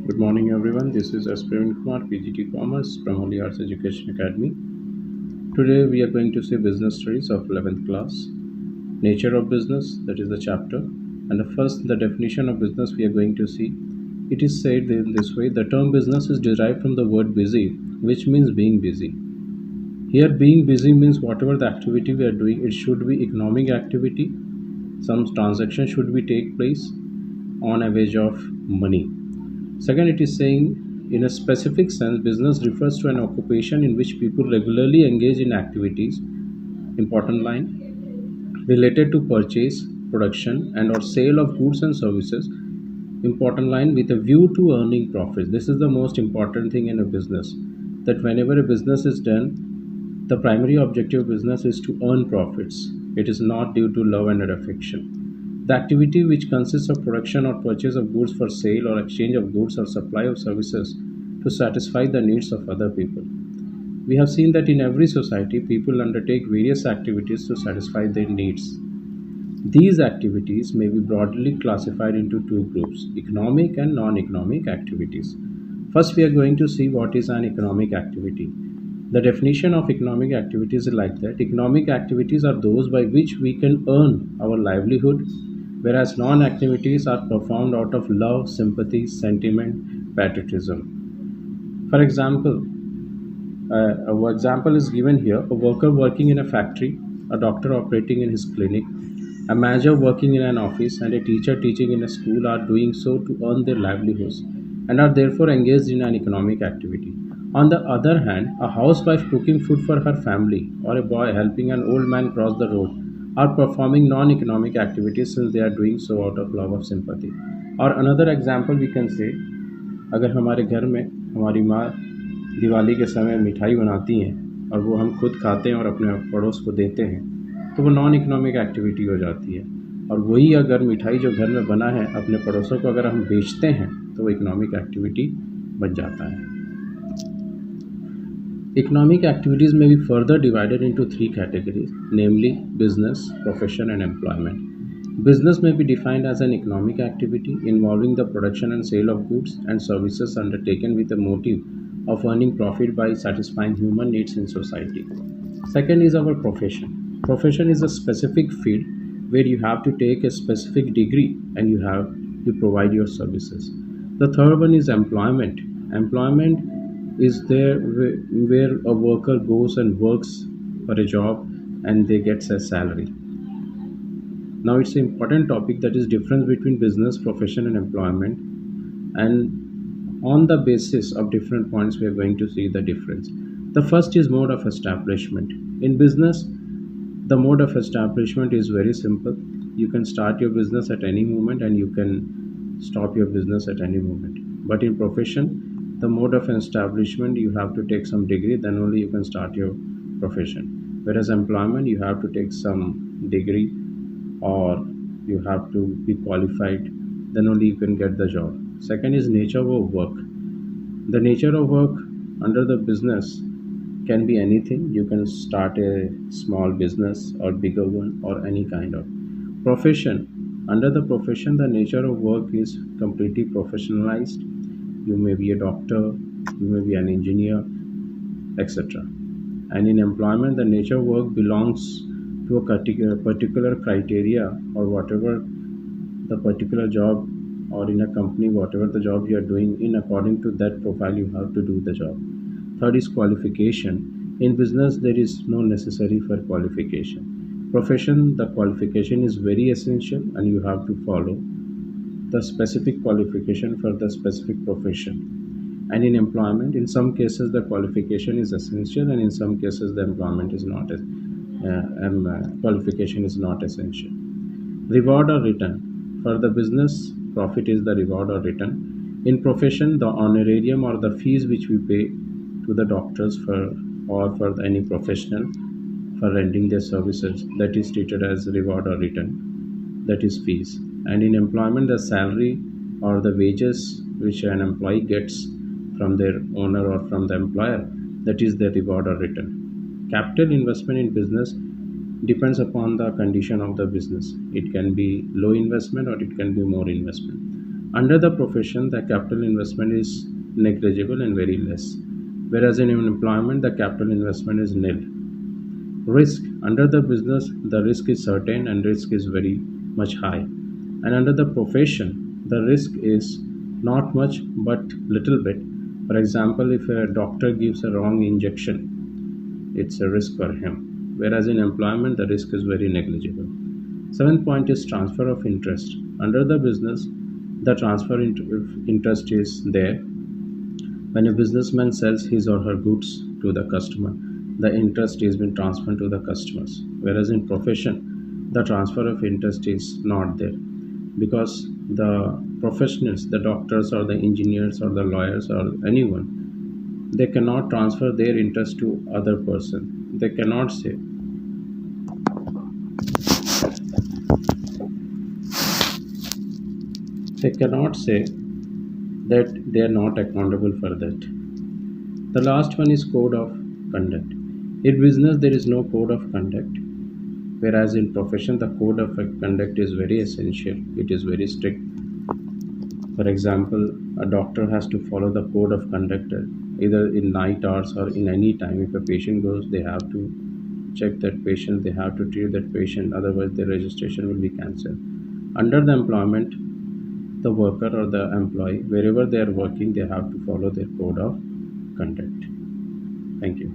Good morning, everyone. This is S. Praveen Kumar, PGT Commerce from Holy Arts Education Academy. Today, we are going to see business studies of 11th class. Nature of business, that is the chapter. And the definition of business we are going to see. It is said in this way: the term business is derived from the word busy, which means being busy. Here, being busy means whatever the activity we are doing, it should be economic activity. Some transaction should be take place on a wage of money. Second, it is saying in a specific sense, business refers to an occupation in which people regularly engage in activities, important line, related to purchase, production, and or sale of goods and services, important line, with a view to earning profits. This is the most important thing in a business, that whenever a business is done, the primary objective of business is to earn profits. It is not due to love and affection. The activity which consists of production or purchase of goods for sale or exchange of goods or supply of services to satisfy the needs of other people. We have seen that in every society, people undertake various activities to satisfy their needs. These activities may be broadly classified into two groups: economic and non economic activities. First, we are going to see what is an economic activity. The definition of economic activities is like that: economic activities are those by which we can earn our livelihood, whereas non activities are performed out of love, sympathy, sentiment, patriotism. For example, our example is given here: a worker working in a factory, a doctor operating in his clinic, a manager working in an office, and a teacher teaching in a school are doing so to earn their livelihoods and are therefore engaged in an economic activity. On the other hand, a housewife cooking food for her family or a boy helping an old man cross the road are performing non economic activities, since they are doing so out of love of sympathy. और another example we can say, अगर हमारे घर में हमारी माँ दिवाली के समय मिठाई बनाती हैं और वो हम खुद खाते हैं और अपने पड़ोस को देते हैं, तो वो नॉन इकोनॉमिक एक्टिविटी हो जाती है। और वही अगर मिठाई जो घर में बना है अपने पड़ोसों को अगर हम बेचते हैं, तो वो इकोनॉमिक एक्टिविटी बन जाता है। Economic activities may be further divided into three categories, namely business, profession, and employment. Business may be defined as an economic activity involving the production and sale of goods and services undertaken with the motive of earning profit by satisfying human needs in society. Second is our profession. Profession is a specific field where you have to take a specific degree and you provide your services. The third one is employment. Employment is there where a worker goes and works for a job and they get a salary. Now it's an important topic, that is difference between business, profession, and employment. And on the basis of different points, we are going to see the difference. The first is mode of establishment. In business, the mode of establishment is very simple. You can start your business at any moment and you can stop your business at any moment. But in profession, the mode of establishment, you have to take some degree, then only you can start your profession. Whereas employment, you have to take some degree or you have to be qualified, then only you can get the job. Second is nature of work. The nature of work under the business can be anything. You can start a small business or bigger one or any kind of profession. Under the profession, the nature of work is completely professionalized. You may be a doctor, you may be an engineer, etc. And in employment, the nature of work belongs to a particular criteria, or whatever the particular job, or in a company, whatever the job you are doing, in according to that profile you have to do the job. Third is qualification. In business, there is no necessary for qualification. Profession, the qualification is very essential and you have to follow the specific qualification for the specific profession. And in employment, in some cases the qualification is essential, and in some cases the employment is not qualification is not essential. Reward or return. For the business, profit is the reward or return. In profession, the honorarium or the fees which we pay to the doctors or for any professional for rendering their services, that is treated as reward or return, that is fees. And in employment, the salary or the wages which an employee gets from their owner or from the employer, that is the reward or return. Capital investment in business depends upon the condition of the business. It can be low investment or it can be more investment. Under the profession, the capital investment is negligible and very less, whereas in employment, the capital investment is nil. Risk under the business, the risk is certain and risk is very much high. And under the profession, the risk is not much but little bit. For example, if a doctor gives a wrong injection, it's a risk for him. Whereas in employment, the risk is very negligible. Seventh point is transfer of interest. Under the business, the transfer of interest is there. When a businessman sells his or her goods to the customer, the interest is being transferred to the customers. Whereas in profession, the transfer of interest is not there because the professionals, the doctors or the engineers or the lawyers or anyone, they cannot transfer their interest to other person. They cannot say that they are not accountable for that. The last one is code of conduct. In business, there is no code of conduct, whereas in profession, the code of conduct is very essential. It is very strict. For example, a doctor has to follow the code of conduct either in night hours or in any time. If a patient goes, they have to check that patient, they have to treat that patient, otherwise, their registration will be cancelled. Under the employment, the worker or the employee, wherever they are working, they have to follow their code of conduct. Thank you.